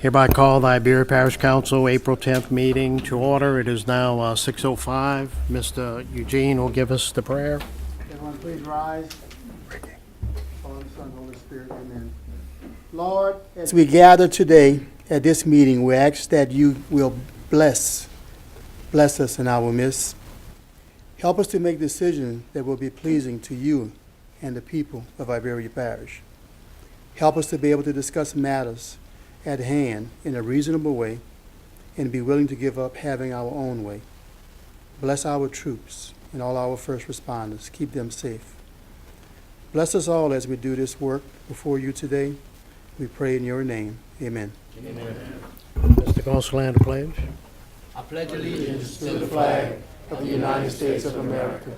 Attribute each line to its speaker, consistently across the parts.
Speaker 1: Hereby call the Iberia Parish Council April 10th meeting to order. It is now 6:05. Mr. Eugene will give us the prayer.
Speaker 2: Everyone please rise. Father, Son, Holy Spirit, amen. Lord, as we gather today at this meeting, we ask that you will bless us in our midst. Help us to make decisions that will be pleasing to you and the people of Iberia Parish. Help us to be able to discuss matters at hand in a reasonable way and be willing to give up having our own way. Bless our troops and all our first responders. Keep them safe. Bless us all as we do this work before you today. We pray in your name. Amen.
Speaker 1: Mr. Gonsalas, the pledge.
Speaker 3: I pledge allegiance
Speaker 2: To the flag of the United States of America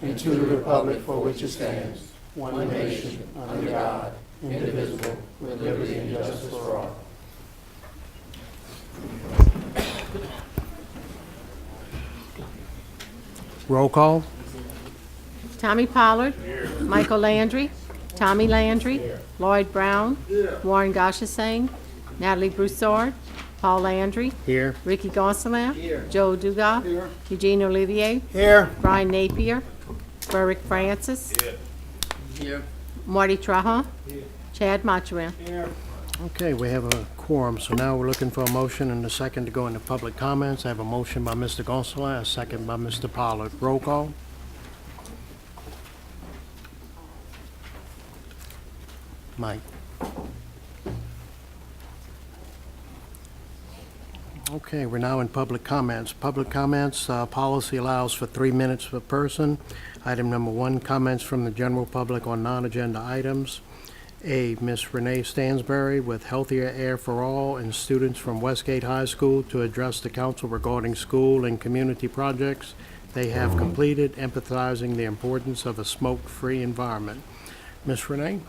Speaker 2: and to the republic for which it stands, one nation, under God, indivisible, with liberty and justice for all.
Speaker 1: Roll call.
Speaker 4: Tommy Pollard. Michael Landry. Tommy Landry. Lloyd Brown. Warren Goshesang. Natalie Broussard. Paul Landry.
Speaker 1: Here.
Speaker 4: Ricky Gonsalas. Joe Dugas. Eugene Olivier.
Speaker 2: Here.
Speaker 4: Brian Napier. Berwick Francis. Marty Trahan. Chad Machuin.
Speaker 1: Okay, we have a quorum, so now we're looking for a motion and a second to go into public comments. I have a motion by Mr. Gonsalas, a second by Mr. Pollard. Roll call. Mike. Okay, we're now in public comments. Public comments, policy allows for 3 minutes per person. Item number 1, comments from the general public on non-agenda items. A, Ms. Renee Stansberry with Healthier Air for All and students from Westgate High School to address the council regarding school and community projects they have completed, emphasizing the importance of a smoke-free environment. Ms. Renee?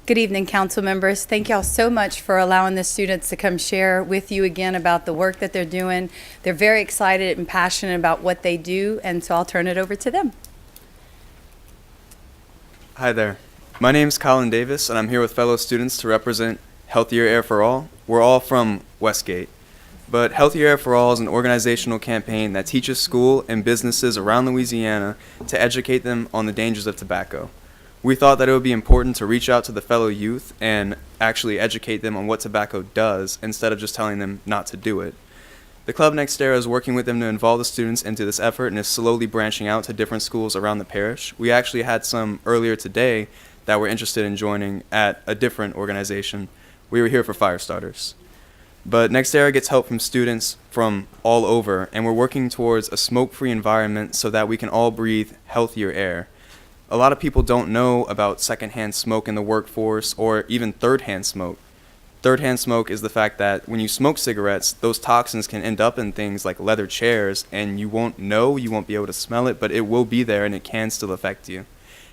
Speaker 5: Good evening, council members. Thank y'all so much for allowing the students to come share with you again about the work that they're doing. They're very excited and passionate about what they do, and so I'll turn it over to them.
Speaker 6: Hi there. My name is Colin Davis, and I'm here with fellow students to represent Healthier Air for All. We're all from Westgate. But Healthier Air for All is an organizational campaign that teaches school and businesses around Louisiana to educate them on the dangers of tobacco. We thought that it would be important to reach out to the fellow youth and actually educate them on what tobacco does instead of just telling them not to do it. The Club NextEra is working with them to involve the students into this effort and is slowly branching out to different schools around the parish. We actually had some earlier today that were interested in joining at a different organization. We were here for fire starters. But NextEra gets help from students from all over, and we're working towards a smoke-free environment so that we can all breathe healthier air. A lot of people don't know about secondhand smoke in the workforce or even third-hand smoke. Third-hand smoke is the fact that when you smoke cigarettes, those toxins can end up in things like leather chairs, and you won't know, you won't be able to smell it, but it will be there and it can still affect you.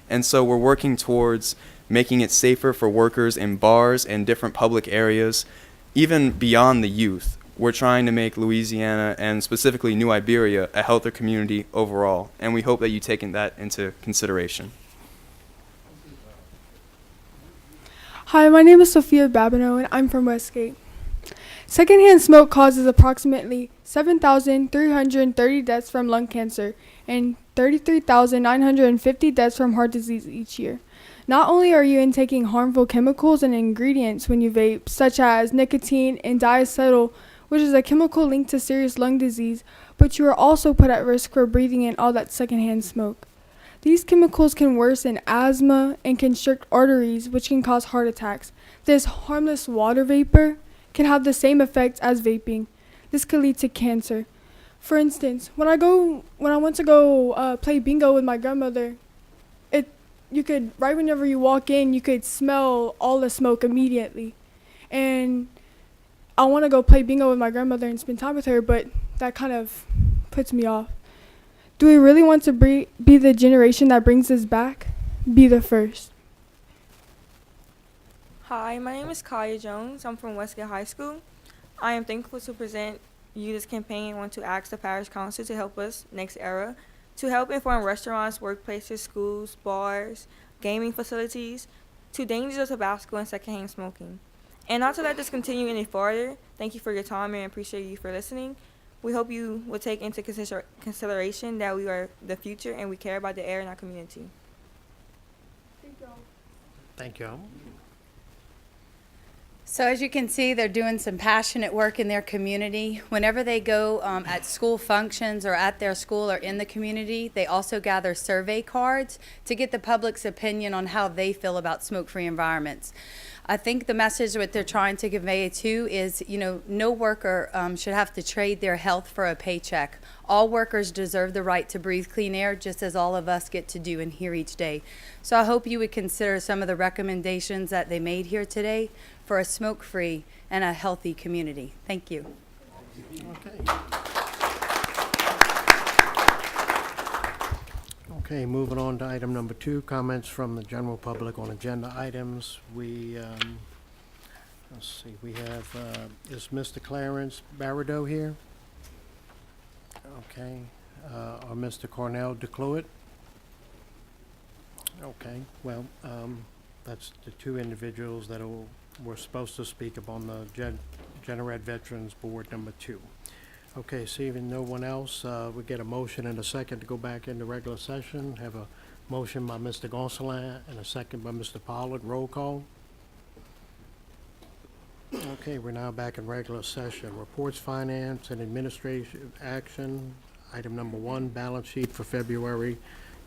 Speaker 6: And so we're working towards making it safer for workers in bars and different public areas, even beyond the youth. We're trying to make Louisiana, and specifically New Iberia, a healthier community overall, and we hope that you take that into consideration.
Speaker 7: Hi, my name is Sophia Babineau, and I'm from Westgate. Secondhand smoke causes approximately 7,330 deaths from lung cancer and 33,950 deaths from heart disease each year. Not only are you intaking harmful chemicals and ingredients when you vape, such as nicotine and diacetyl, which is a chemical linked to serious lung disease, but you are also put at risk for breathing in all that secondhand smoke. These chemicals can worsen asthma and constrict arteries, which can cause heart attacks. This harmless water vapor can have the same effect as vaping. This could lead to cancer. For instance, when I went to go play bingo with my grandmother, you could, right whenever you walk in, you could smell all the smoke immediately. And I want to go play bingo with my grandmother and spend time with her, but that kind of puts me off. Do we really want to be the generation that brings this back? Be the first.
Speaker 8: Hi, my name is Kaya Jones. I'm from Westgate High School. I am thankful to present you this campaign and want to ask the Parish Council to help us, NextEra, to help inform restaurants, workplaces, schools, bars, gaming facilities, to dangers of tobacco and secondhand smoking. And not to let this continue any farther, thank you for your time and appreciate you for listening. We hope you will take into consideration that we are the future and we care about the air in our community.
Speaker 1: Thank you.
Speaker 5: So as you can see, they're doing some passionate work in their community. Whenever they go at school functions or at their school or in the community, they also gather survey cards to get the public's opinion on how they feel about smoke-free environments. I think the message what they're trying to convey too is, no worker should have to trade their health for a paycheck. All workers deserve the right to breathe clean air, just as all of us get to do and hear each day. So I hope you would consider some of the recommendations that they made here today for a smoke-free and a healthy community. Thank you.
Speaker 1: Okay. Okay, moving on to item number 2, comments from the general public on agenda items. We, let's see, we have, is Mr. Clarence Barado here? Okay, or Mr. Cornell DeCluet? Okay, well, that's the 2 individuals that were supposed to speak upon the Generette Veterans Board number 2. Okay, seeing no one else, we get a motion and a second to go back into regular session. Have a motion by Mr. Gonsalves and a second by Mr. Pollard. Roll call. Okay, we're now back in regular session. Reports, finance, and administrative action. Item number 1, balance sheet for February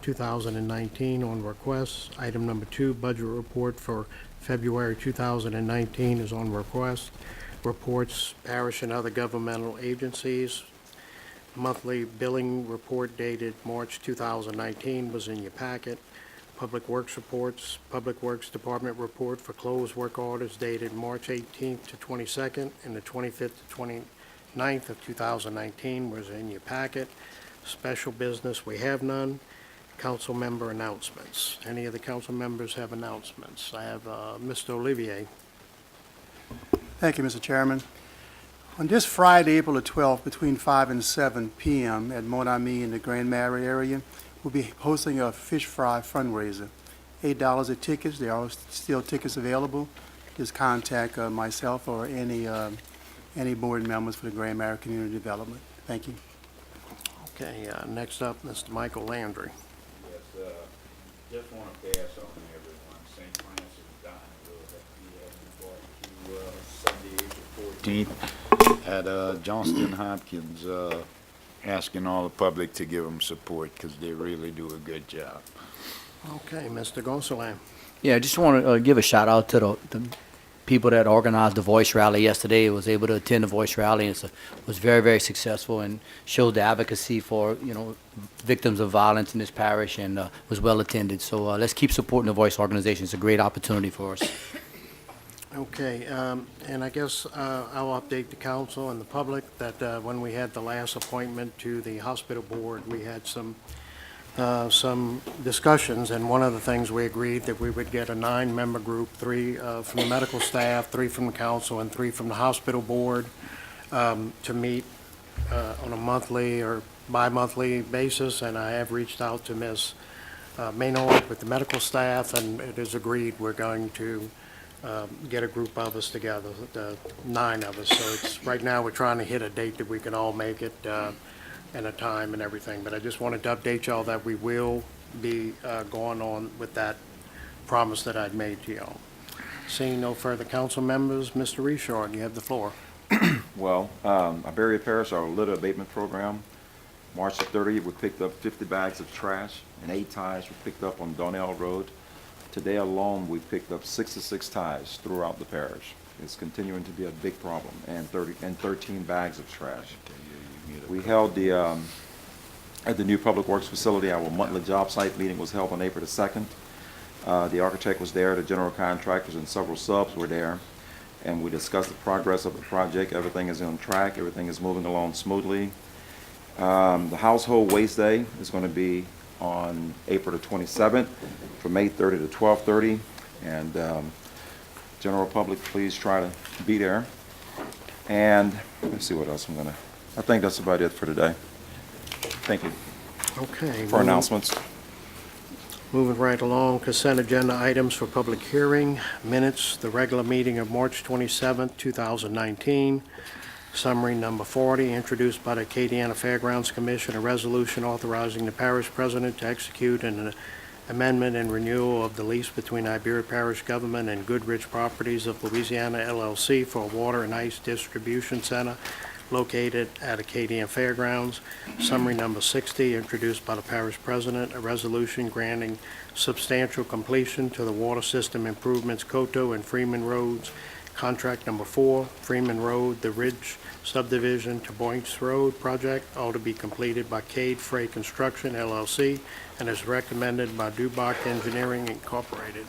Speaker 1: 2019 on request. Item number 2, budget report for February 2019 is on request. Reports, parish and other governmental agencies. Monthly billing report dated March 2019 was in your packet. Public Works reports, Public Works Department report for closed work orders dated March 18th to 22nd and the 25th to 29th of 2019 was in your packet. Special business, we have none. Council member announcements. Any of the council members have announcements? I have Mr. Olivier.
Speaker 2: Thank you, Mr. Chairman. On this Friday, April the 12th, between 5 and 7 p.m. at Mont Ami in the Grand Marais area, we'll be hosting a fish fry fundraiser. $8 a ticket. There are still tickets available. Just contact myself or any board members for the Grand Marais Community Development. Thank you.
Speaker 1: Okay, next up, Mr. Michael Landry.
Speaker 9: Yes, just want to pass on everyone. St. Francis will have the Sunday, April 14th at Johnston Hopkins, asking all the public to give them support because they really do a good job.
Speaker 1: Okay, Mr. Gonsalves.
Speaker 3: Yeah, I just want to give a shout out to the people that organized the Voice Rally yesterday. I was able to attend the Voice Rally, and it was very, very successful and showed the advocacy for, victims of violence in this parish, and was well attended. So let's keep supporting the Voice organization. It's a great opportunity for us.
Speaker 1: Okay, and I guess I'll update the council and the public that when we had the last appointment to the hospital board, we had some discussions, and one of the things we agreed that we would get a 9-member group, 3 from the medical staff, 3 from the council, and 3 from the hospital board to meet on a monthly or bi-monthly basis, and I have reached out to Ms. Maynard with the medical staff, and it is agreed we're going to get a group of us together, 9 of us. So it's right now we're trying to hit a date that we can all make it and a time and everything. But I just wanted to update y'all that we will be going on with that promise that I'd made to y'all. Seeing no further council members, Mr. Richard, you have the floor.
Speaker 10: Well, Iberia Parish, our litter abatement program, March the 30th, we picked up 50 bags of trash and 8 tires were picked up on Donnell Road. Today alone, we picked up 66 tires throughout the parish. It's continuing to be a big problem, and 13 bags of trash. We held at the new Public Works facility, our monthly job site meeting was held on April the 2nd. The architect was there, the general contractors and several subs were there, and we discussed the progress of the project. Everything is on track, everything is moving along smoothly. The Household Waste Day is going to be on April the 27th from 8:30 to 12:30, and general public, please try to be there. And let's see what else I think that's about it for today. Thank you
Speaker 1: Okay.
Speaker 10: for announcements.
Speaker 1: Moving right along, consent agenda items for public hearing, minutes, the regular meeting of March 27th, 2019. Summary number 40, introduced by the Acadiana Fairgrounds Commission, a resolution authorizing the parish president to execute an amendment and renewal of the lease between Iberia Parish Government and Goodrich Properties of Louisiana LLC for a water and ice distribution center located at Acadian Fairgrounds. Summary number 60, introduced by the parish president, a resolution granting substantial completion to the water system improvements Coteau and Freeman Roads. Contract number 4, Freeman Road, the Ridge subdivision to Boynks Road project, all to be completed by Cade Frey Construction LLC and is recommended by Dubach Engineering Incorporated.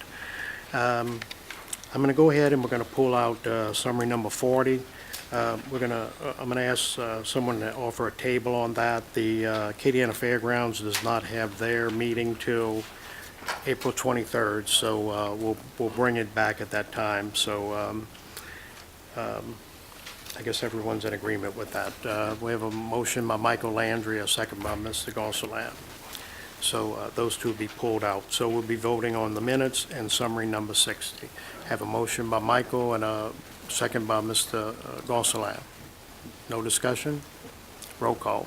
Speaker 1: I'm going to go ahead and we're going to pull out summary number 40. I'm going to ask someone to offer a table on that. The Acadiana Fairgrounds does not have their meeting till April 23rd, so we'll bring it back at that time. So I guess everyone's in agreement with that. We have a motion by Michael Landry, a second by Mr. Gonsalas. So those two will be pulled out. So we'll be voting on the minutes and summary number 60. Have a motion by Michael and a second by Mr. Gonsalas. No discussion? Roll call.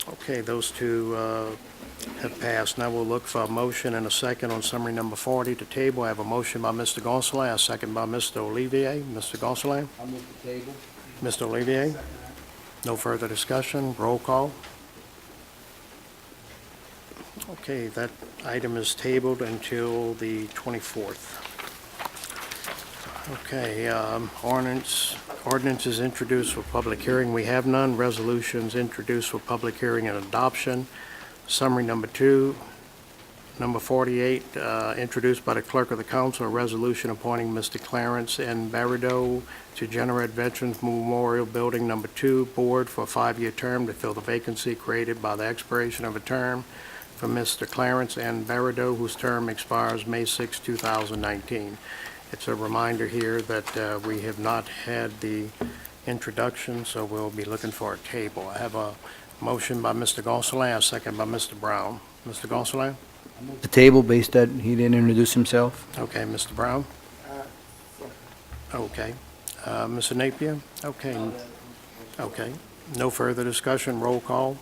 Speaker 1: Okay, those two have passed. Now we'll look for a motion and a second on summary number 40 to table. I have a motion by Mr. Gonsalas, a second by Mr. Olivier. Mr. Gonsalas?
Speaker 3: I'll move the table.
Speaker 1: Mr. Olivier? No further discussion. Roll call. Okay, that item is tabled until the 24th. Okay, ordinances introduced for public hearing. We have none. Resolutions introduced for public hearing and adoption. Summary number 2, number 48, introduced by the clerk of the council, a resolution appointing Mr. Clarence N. Barido to Generate Veterans Memorial Building Number 2 Board for a 5-year term to fill the vacancy created by the expiration of a term for Mr. Clarence N. Barido, whose term expires May 6, 2019. It's a reminder here that we have not had the introduction, so we'll be looking for a table. I have a motion by Mr. Gonsalas, second by Mr. Brown. Mr. Gonsalas?
Speaker 3: The table based that he didn't introduce himself.
Speaker 1: Okay, Mr. Brown? Okay. Mr. Napier? Okay. Okay. No further discussion. Roll call.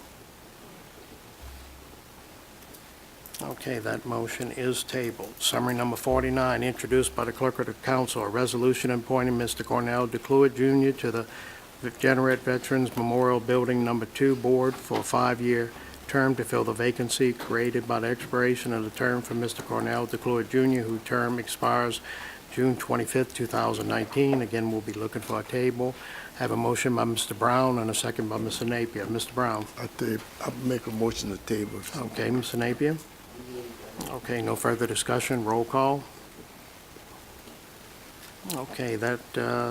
Speaker 1: Okay, that motion is tabled. Summary number 49, introduced by the clerk of the council, a resolution appointing Mr. Cornell DeCluet Jr. to the Generate Veterans Memorial Building Number 2 Board for a 5-year term to fill the vacancy created by the expiration of the term for Mr. Cornell DeCluet Jr., whose term expires June 25th, 2019. Again, we'll be looking for a table. Have a motion by Mr. Brown and a second by Mr. Napier. Mr. Brown?
Speaker 11: I'll make a motion to table.
Speaker 1: Okay, Mr. Napier? Okay, no further discussion. Roll call. Okay, that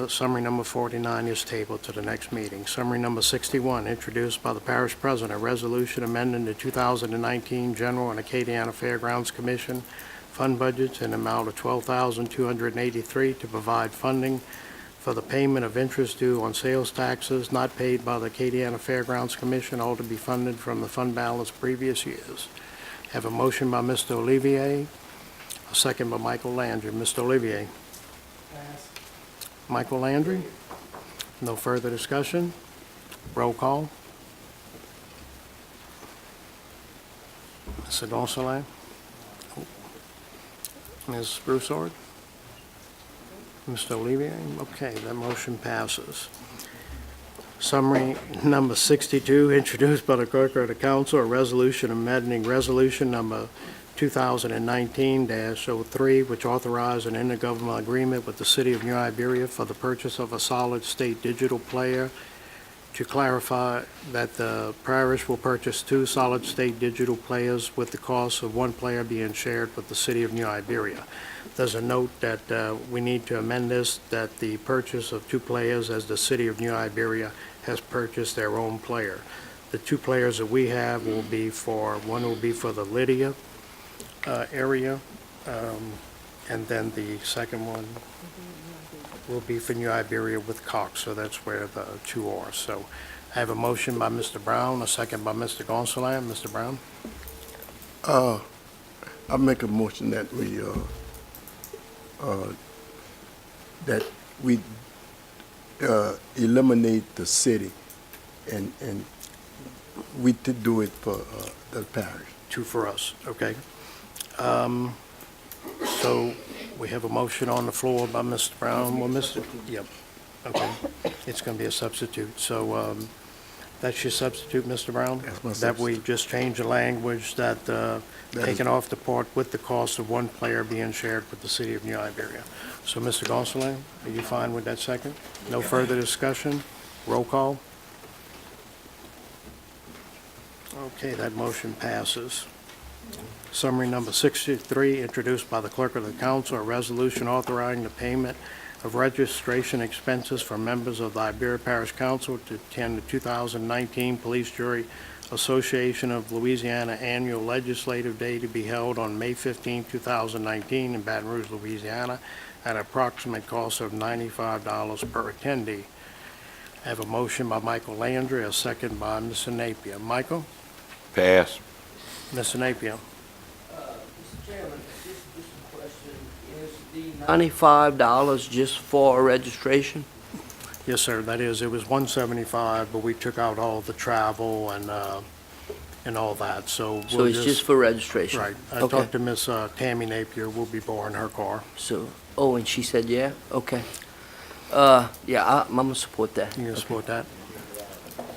Speaker 1: summary number 49 is tabled to the next meeting. Summary number 61, introduced by the parish president, a resolution amending the 2019 General and Acadiana Fairgrounds Commission fund budgets in the amount of $12,283 to provide funding for the payment of interest due on sales taxes not paid by the Acadiana Fairgrounds Commission, all to be funded from the fund balance previous years. Have a motion by Mr. Olivier, a second by Michael Landry. Mr. Olivier? Michael Landry? No further discussion? Roll call. Mr. Gonsalas? Ms. Broussard? Mr. Olivier? Okay, that motion passes. Summary number 62, introduced by the clerk of the council, a resolution amending resolution number 2019-03, which authorized an intergovernmental agreement with the City of New Iberia for the purchase of a solid-state digital player. To clarify that the parish will purchase 2 solid-state digital players with the cost of 1 player being shared with the City of New Iberia. There's a note that we need to amend this, that the purchase of 2 players as the City of New Iberia has purchased their own player. The 2 players that we have will be for, one will be for the Lydia area, and then the second one will be for New Iberia with Cox, so that's where the 2 are. So I have a motion by Mr. Brown, a second by Mr. Gonsalas. Mr. Brown?
Speaker 11: I make a motion that we eliminate the city and we to do it for the parish.
Speaker 1: Two for us, okay. So we have a motion on the floor by Mr. Brown. Well, yep, okay. It's going to be a substitute. So that's your substitute, Mr. Brown?
Speaker 11: That's my
Speaker 1: That we
Speaker 11: substitute.
Speaker 1: just change the language that taken off the part with the cost of one player being shared with the city of New Iberia. So, Mr. Gonsalas, are you fine with that second? No further discussion? Roll call? Okay, that motion passes. Summary number 63, introduced by the clerk of the council, a resolution authorizing the payment of registration expenses for members of the Iberia Parish Council to attend the 2019 Police Jury Association of Louisiana Annual Legislative Day to be held on May 15, 2019 in Baton Rouge, Louisiana, at an approximate cost of $95 per attendee. I have a motion by Michael Landry, a second by Mr. Napier. Michael?
Speaker 9: Pass.
Speaker 1: Mr. Napier?
Speaker 12: Mr. Chairman, just a question. Is the $95 just for registration?
Speaker 1: Yes, sir, that is, it was $175, but we took out all the travel and all that, so
Speaker 12: So
Speaker 1: we'll
Speaker 12: it's just for registration?
Speaker 1: Right. I
Speaker 12: Okay.
Speaker 1: talked to Miss Tammy Napier, we'll be borrowing her car.
Speaker 12: So, oh, and she said yeah? Okay. Yeah, I'm gonna support that.
Speaker 1: You gonna support that?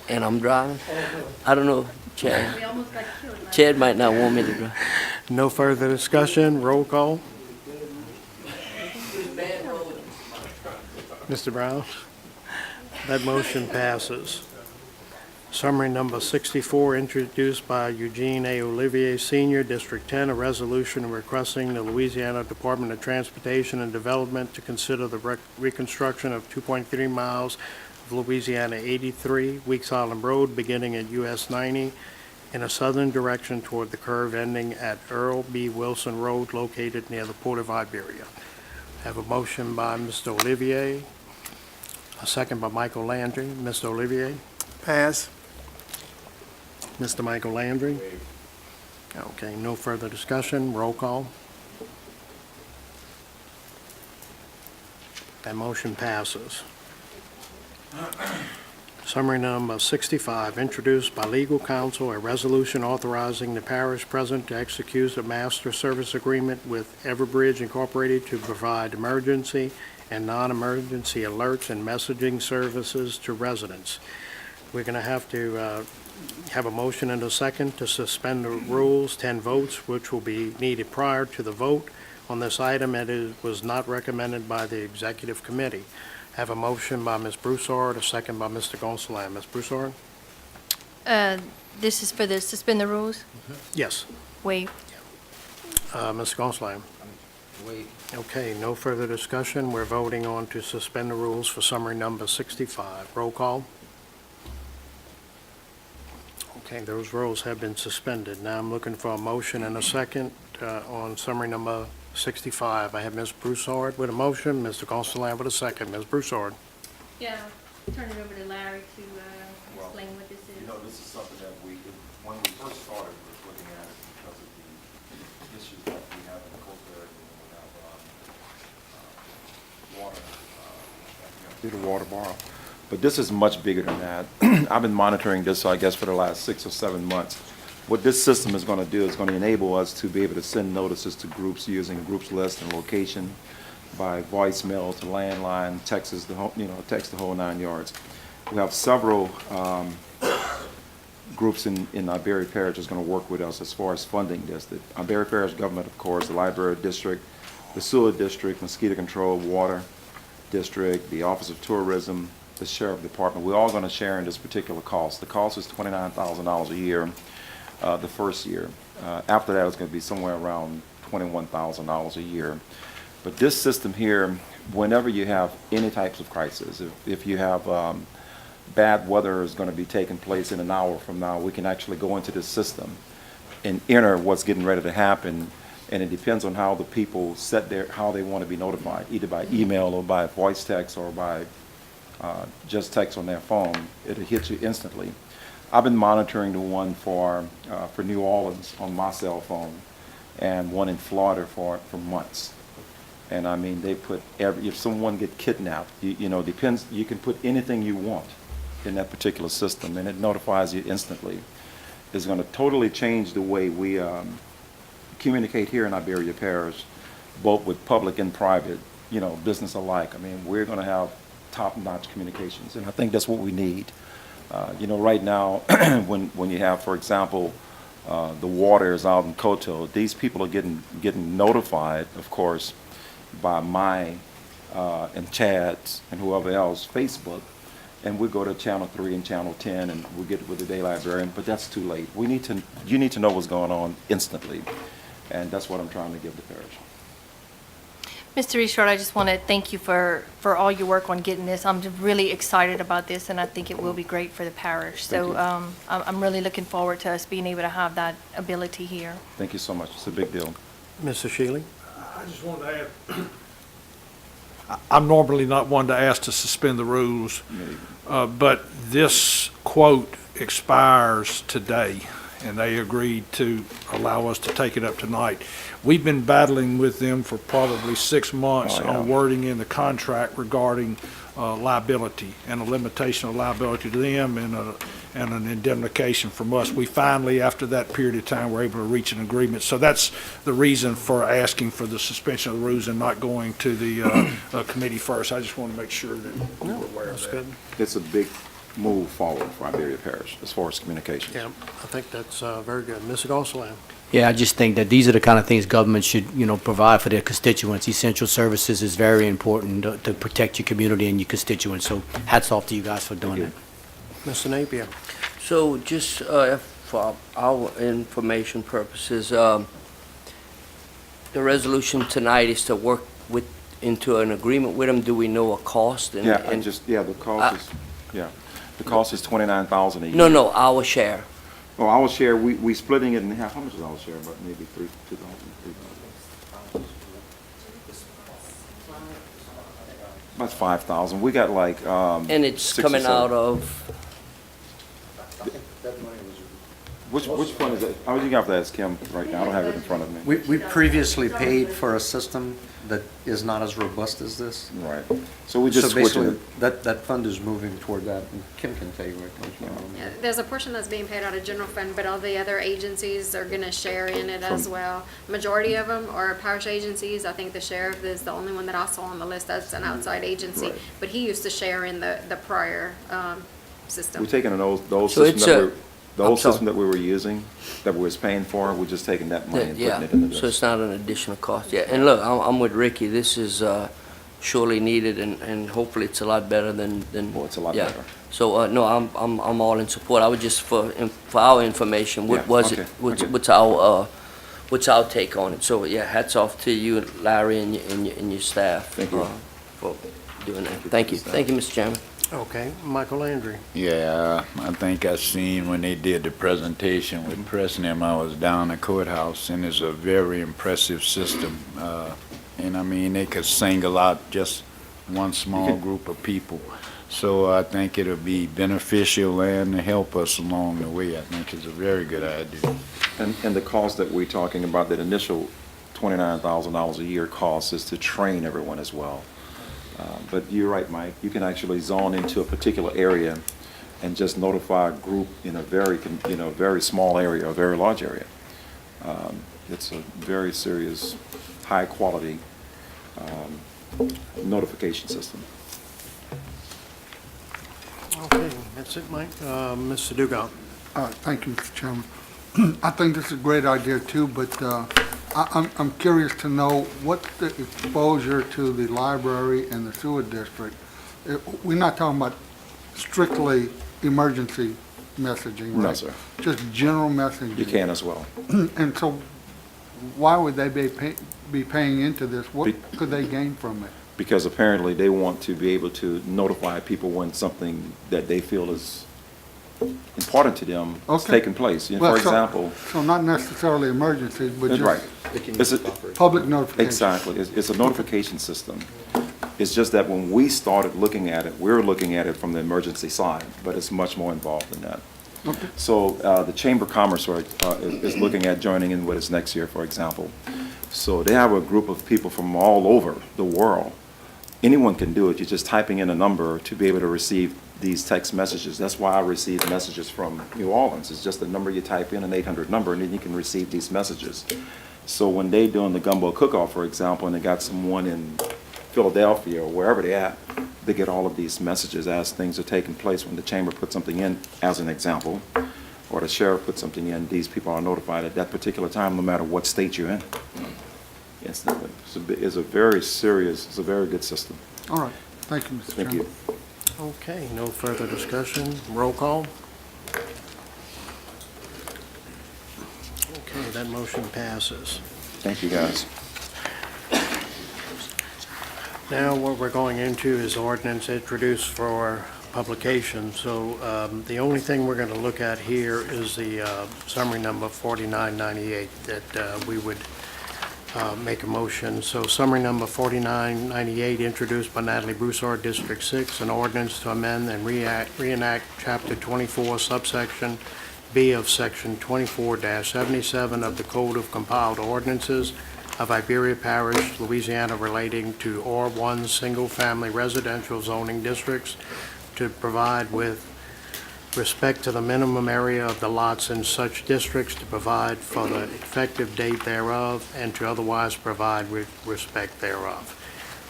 Speaker 12: And I'm driving? I don't know, Chad. Chad might not want me to drive.
Speaker 1: No further discussion, roll call. Mr. Brown? That motion passes. Summary number 64, introduced by Eugene A. Olivier Sr., District 10, a resolution requesting the Louisiana Department of Transportation and Development to consider the reconstruction of 2.3 miles of Louisiana 83 Weeks Island Road, beginning at US 90, in a southern direction toward the curve ending at Earl B. Wilson Road, located near the Port of Iberia. I have a motion by Mr. Olivier, a second by Michael Landry. Mr. Olivier?
Speaker 2: Pass.
Speaker 1: Mr. Michael Landry? Okay, no further discussion. Roll call. That motion passes. Summary number 65, introduced by legal counsel, a resolution authorizing the parish president to execute a master service agreement with Everbridge Incorporated to provide emergency and non-emergency alerts and messaging services to residents. We're going to have to have a motion and a second to suspend the rules, 10 votes, which will be needed prior to the vote on this item, and it was not recommended by the executive committee. Have a motion by Ms. Broussard, a second by Mr. Gonsalas. Ms. Broussard?
Speaker 13: This is for the suspend the rules?
Speaker 1: Yes.
Speaker 13: Waive.
Speaker 1: Mr. Gonsalas?
Speaker 12: Wait.
Speaker 1: Okay, no further discussion. We're voting on to suspend the rules for summary number 65. Roll call. Okay, those rules have been suspended. Now I'm looking for a motion and a second on summary number 65. I have Ms. Broussard with a motion, Mr. Gonsalas with a second. Ms. Broussard?
Speaker 13: Yeah, turn it over to Larry to explain what this is.
Speaker 10: You know, this is something that when we first started, we were looking at it because of the issues that we have in the coastal area when we have water, due to water borrow. But this is much bigger than that. I've been monitoring this, I guess, for the last 6 or 7 months. What this system is going to do is going to enable us to be able to send notices to groups using groups list and location by voicemail to landline, text the whole 9 yards. We have several groups in Iberia Parish that's going to work with us as far as funding this. The Iberia Parish government, of course, the library district, the sewer district, mosquito control, water district, the Office of Tourism, the sheriff department. We're all going to share in this particular cost. The cost is $29,000 a year the first year. After that, it's going to be somewhere around $21,000 a year. But this system here, whenever you have any types of crisis, if you have bad weather is going to be taking place in an hour from now, we can actually go into this system and enter what's getting ready to happen. And it depends on how the people how they want to be notified, either by email or by voice text or by just text on their phone, it'll hit you instantly. I've been monitoring the one for New Orleans on my cell phone, and one in Florida for months. And I mean, they put if someone get kidnapped, you know, depends, you can put anything you want in that particular system, and it notifies you instantly. It's going to totally change the way we communicate here in Iberia Parish, both with public and private, you know, business alike. I mean, we're going to have top-notch communications, and I think that's what we need. You know, right now, when you have, for example, the waters out in Koto, these people are getting notified, of course, by my and Chad's and whoever else, Facebook, and we go to Channel 3 and Channel 10, and we get with the Day Librarian, but that's too late. You need to know what's going on instantly, and that's what I'm trying to give the parish.
Speaker 13: Mr. Eastshore, I just want to thank you for all your work on getting this. I'm really excited about this, and I think it will be great for the parish. So I'm really looking forward to us being able to have that ability here.
Speaker 10: Thank you so much. It's a big deal.
Speaker 1: Mr. Shealy?
Speaker 14: I just wanted to add, I'm normally not one to ask to suspend the rules, but this quote expires today, and they agreed to allow us to take it up tonight. We've been battling with them for probably 6 months on wording in the contract regarding liability and a limitation of liability to them and an indemnification from us. We finally, after that period of time, were able to reach an agreement. So that's the reason for asking for the suspension of the rules and not going to the committee first. I just want to make sure that we're aware of that.
Speaker 10: It's a big move forward for Iberia Parish as far as communications.
Speaker 1: Yeah, I think that's very good. Mr. Gosselin?
Speaker 3: Yeah, I just think that these are the kind of things government should, you know, provide for their constituents. Essential services is very important to protect your community and your constituents. So hats off to you guys for doing that.
Speaker 1: Mr. Napier?
Speaker 12: So just for our information purposes, the resolution tonight is to work into an agreement with them. Do we know a cost?
Speaker 10: The cost is $29,000 a year.
Speaker 12: No, our share.
Speaker 10: Oh, our share, we splitting it in half. How much is our share? About maybe $2,000. About $5,000. We got like
Speaker 12: And it's
Speaker 10: 6 or
Speaker 12: coming
Speaker 10: 7.
Speaker 12: out of,
Speaker 10: Which fund is that? I was have to ask Kim right now. I don't have it in front of me.
Speaker 15: We previously paid for a system that is not as robust as this.
Speaker 10: Right. So we just
Speaker 15: So
Speaker 10: switching
Speaker 15: basically,
Speaker 10: it.
Speaker 15: that fund is moving toward that, and Kim can tell you right now.
Speaker 16: Yeah, there's a portion that's being paid out of general fund, but all the other agencies are gonna share in it as well. Majority of them are parish agencies. I think the sheriff is the only one that I saw on the list that's an outside agency.
Speaker 10: Right.
Speaker 16: But he used to share in the prior, system.
Speaker 10: We're taking those
Speaker 12: So
Speaker 10: systems
Speaker 12: it's
Speaker 10: the old system that we were using, that we was paying for, we're just taking that money and putting
Speaker 12: yeah,
Speaker 10: it into this.
Speaker 12: so it's not an additional cost. Yeah, and look, I'm with Ricky. This is surely needed, and hopefully it's a lot better than.
Speaker 10: Well, it's a lot
Speaker 12: yeah.
Speaker 10: better.
Speaker 12: So no, I'm all in support. I would just for our information, what
Speaker 10: Yeah,
Speaker 12: was
Speaker 10: okay,
Speaker 12: it?
Speaker 10: okay.
Speaker 12: What's our take on it? So yeah, hats off to you, Larry, and your staff.
Speaker 10: Thank you.
Speaker 12: For doing that. Thank you, Mr. Chairman.
Speaker 1: Okay, Michael Landry?
Speaker 9: Yeah, I think I seen when they did the presentation with Preston, I was down at courthouse, and it's a very impressive system. And I mean, they could single out just one small group of people. So I think it'll be beneficial and help us along the way. I think it's a very good idea.
Speaker 10: And the cost that we're talking about, that initial $29,000 a year cost, is to train everyone as well. But you're right, Mike. You can actually zone into a particular area and just notify a group in a very small area, a very large area. It's a very serious, high quality notification system.
Speaker 1: Okay, that's it, Mike. Mr. Dugan?
Speaker 17: Thank you, Mr. Chairman. I think this is a great idea too, but I'm curious to know what's the exposure to the library and the sewer district. We're not talking about strictly emergency messaging, right?
Speaker 10: No, sir.
Speaker 17: Just general messaging.
Speaker 10: You can as well.
Speaker 17: And so why would they be paying into this? What could they gain from it?
Speaker 10: Because apparently they want to be able to notify people when something that they feel is important to them is taking place.
Speaker 17: Well,
Speaker 10: for example.
Speaker 17: So not necessarily emergencies, but just
Speaker 10: right. It's a
Speaker 17: public notification.
Speaker 10: Exactly. It's a notification system. It's just that when we started looking at it, we're looking at it from the emergency side, but it's much more involved than that. So the Chamber of Commerce is looking at joining in with us next year, for example. So they have a group of people from all over the world. Anyone can do it. You're just typing in a number to be able to receive these text messages. That's why I receive messages from New Orleans. It's just a number you type in, an 800 number, and then you can receive these messages. So when they doing the gumbo cook-off, for example, and they got someone in Philadelphia or wherever they at, they get all of these messages as things are taking place. When the chamber puts something in, as an example, or the sheriff puts something in, these people are notified at that particular time, no matter what state you're in. It's a very serious, it's a very good system.
Speaker 17: All right. Thank you, Mr.
Speaker 10: Thank
Speaker 17: Chairman.
Speaker 10: you.
Speaker 1: Okay, no further discussion. Roll call. Okay, that motion passes.
Speaker 10: Thank you, guys.
Speaker 1: Now, what we're going into is ordinance introduced for publication. So the only thing we're going to look at here is the summary number 4998 that we would make a motion. So summary number 4998, introduced by Natalie Broussard, District 6, an ordinance to amend and reenact Chapter 24, subsection B of Section 24-77 of the Code of Compiled Ordinances of Iberia Parish, Louisiana, relating to R1 single-family residential zoning districts to provide with respect to the minimum area of the lots in such districts, to provide for the effective date thereof, and to otherwise provide with respect thereof.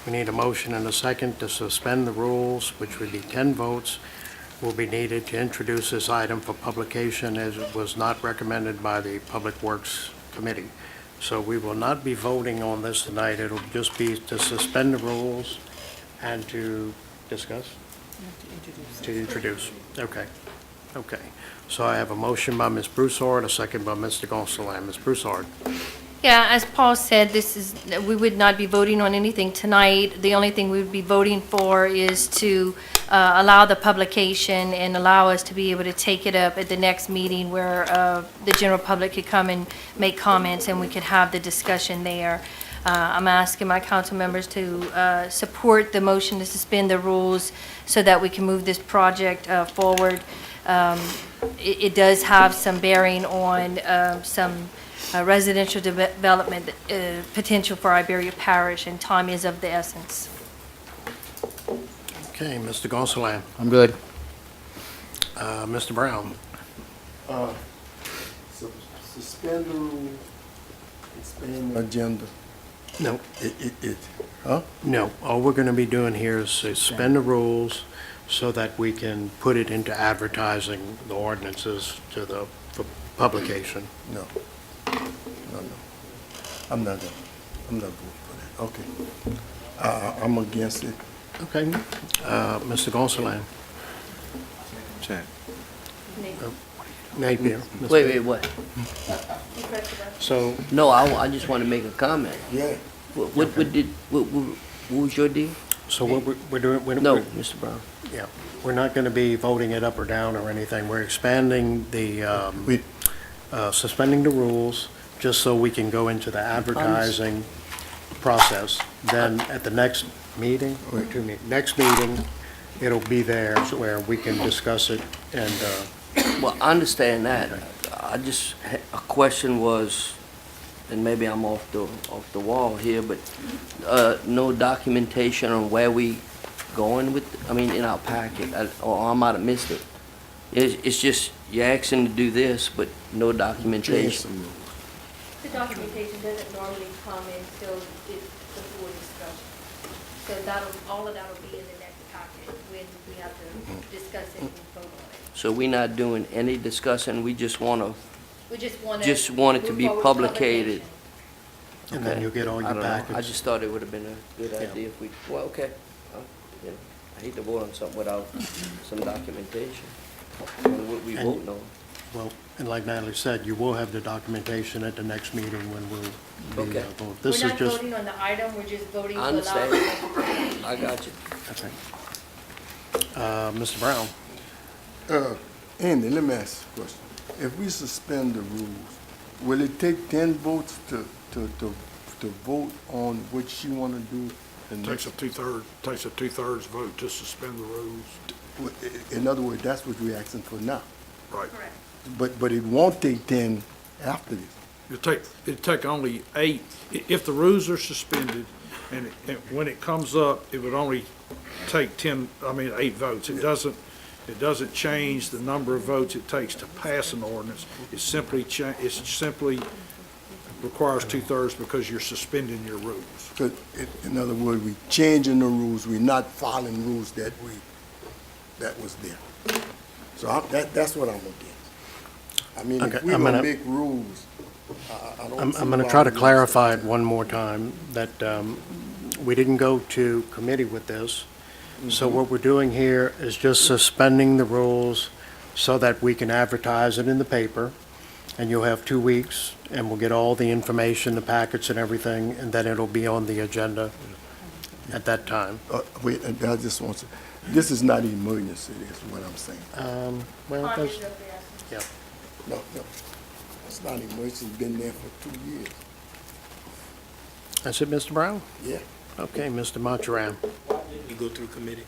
Speaker 1: We need a motion and a second to suspend the rules, which would be 10 votes, will be needed to introduce this item for publication, as it was not recommended by the Public Works Committee. So we will not be voting on this tonight. It'll just be to suspend the rules and to discuss? To introduce. Okay. Okay. So I have a motion by Ms. Broussard, a second by Mr. Gonsalas. Ms. Broussard.
Speaker 13: Yeah, as Paul said, we would not be voting on anything tonight. The only thing we would be voting for is to allow the publication and allow us to be able to take it up at the next meeting where the general public could come and make comments and we could have the discussion there. I'm asking my council members to support the motion to suspend the rules so that we can move this project forward. It does have some bearing on some residential development potential for Iberia Parish, and time is of the essence.
Speaker 1: Okay, Mr. Gonsalas.
Speaker 3: I'm good.
Speaker 1: Mr. Brown.
Speaker 11: Suspend the rules, expand the agenda.
Speaker 1: No.
Speaker 11: Huh?
Speaker 1: No. All we're going to be doing here is suspend the rules so that we can put it into advertising the ordinances to the for publication.
Speaker 11: No. No. I'm not voting for that. Okay. I'm against it.
Speaker 1: Okay. Mr. Gonsalas.
Speaker 10: Check.
Speaker 1: Napier.
Speaker 12: Wait, what?
Speaker 1: So,
Speaker 12: No, I just want to make a comment.
Speaker 11: Yeah.
Speaker 12: What was your deal?
Speaker 1: so what we're doing?
Speaker 12: No, Mr. Brown.
Speaker 1: Yeah, we're not going to be voting it up or down or anything. We're expanding the, suspending the rules, just so we can go into the advertising process. Then at the next meeting, next meeting, it'll be there where we can discuss it and,
Speaker 12: Well, I understand that. A question was, and maybe I'm off the wall here, but no documentation on where we going with, in our packet, or I might have missed it. It's just, you're asking to do this, but no documentation.
Speaker 13: The documentation doesn't normally come until it's the full discussion. So all of that will be in the next packet when we have to discuss it and vote on it.
Speaker 12: So we're not doing any discussion, we just want to,
Speaker 13: We
Speaker 12: just want it to be
Speaker 13: move forward with
Speaker 12: publicated.
Speaker 1: and then you'll get all
Speaker 12: I
Speaker 1: your
Speaker 12: don't know.
Speaker 1: packets.
Speaker 12: I just thought it would have been a good
Speaker 1: Yeah.
Speaker 12: idea if we, well, okay. I hate to vote on something without some documentation on what we
Speaker 1: And-
Speaker 12: voting on.
Speaker 1: Well, and like Natalie said, you will have the documentation at the next meeting when we'll be
Speaker 12: Okay.
Speaker 1: voting. This is
Speaker 13: We're not
Speaker 1: just,
Speaker 13: voting on the item, we're just voting to
Speaker 12: I
Speaker 13: allow.
Speaker 12: understand. I got you.
Speaker 1: okay. Mr. Brown.
Speaker 11: Andy, let me ask you a question. If we suspend the rules, will it take 10 votes to vote on what you want to do And
Speaker 14: Takes a two-thirds vote to suspend the rules.
Speaker 11: in other words, that's what we're asking for now.
Speaker 14: Right.
Speaker 11: But it won't take 10 after this.
Speaker 14: It'd take only 8, if the rules are suspended, and when it comes up, it would only take 8 votes. It doesn't change the number of votes it takes to pass an ordinance. It simply requires two-thirds because you're suspending your rules.
Speaker 11: 'Cause in other words, we changing the rules, we're not following rules that was there. So that's what I'm against. I mean,
Speaker 1: Okay,
Speaker 11: if we're
Speaker 1: I'm
Speaker 11: gonna
Speaker 1: gonna-
Speaker 11: make rules, I don't see
Speaker 1: I'm going to
Speaker 11: why
Speaker 1: try to
Speaker 11: we don't
Speaker 1: clarify it
Speaker 11: suspend.
Speaker 1: one more time, that we didn't go to committee with this. So what we're doing here is just suspending the rules so that we can advertise it in the paper, and you'll have 2 weeks, and we'll get all the information, the packets and everything, and then it'll be on the agenda at that time.
Speaker 11: Wait, I just want to, this is not emergency, is what I'm saying.
Speaker 1: Well, that's, yeah.
Speaker 11: No, it's not emergency, it's been there for 2 years.
Speaker 1: That's it, Mr. Brown?
Speaker 11: Yeah.
Speaker 1: Okay, Mr. Montaran.
Speaker 18: You go through committee?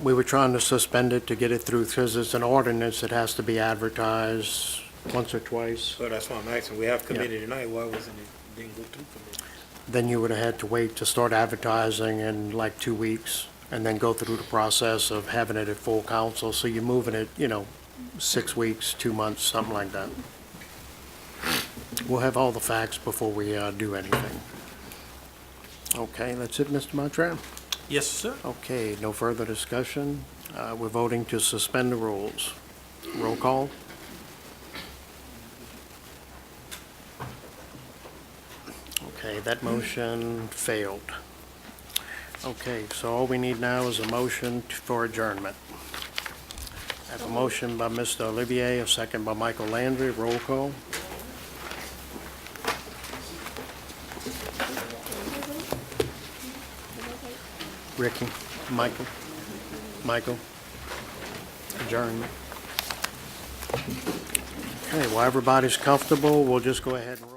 Speaker 1: We were trying to suspend it to get it through, because it's an ordinance, it has to be advertised once or twice.
Speaker 18: So that's why I'm asking. We have committee tonight. Why wasn't it, didn't go through committee?
Speaker 1: Then you would have had to wait to start advertising in like 2 weeks, and then go through the process of having it at full council. So you're moving it, 6 weeks, 2 months, something like that. We'll have all the facts before we do anything. Okay, that's it, Mr. Montran?
Speaker 18: Yes, sir.
Speaker 1: Okay, no further discussion. We're voting to suspend the rules. Roll call? Okay, that motion failed. Okay, so all we need now is a motion for adjournment. I have a motion by Mr. Olivier, a second by Michael Landry. Roll call? Ricky, Michael, adjournment. Okay, while everybody's comfortable, we'll just go ahead and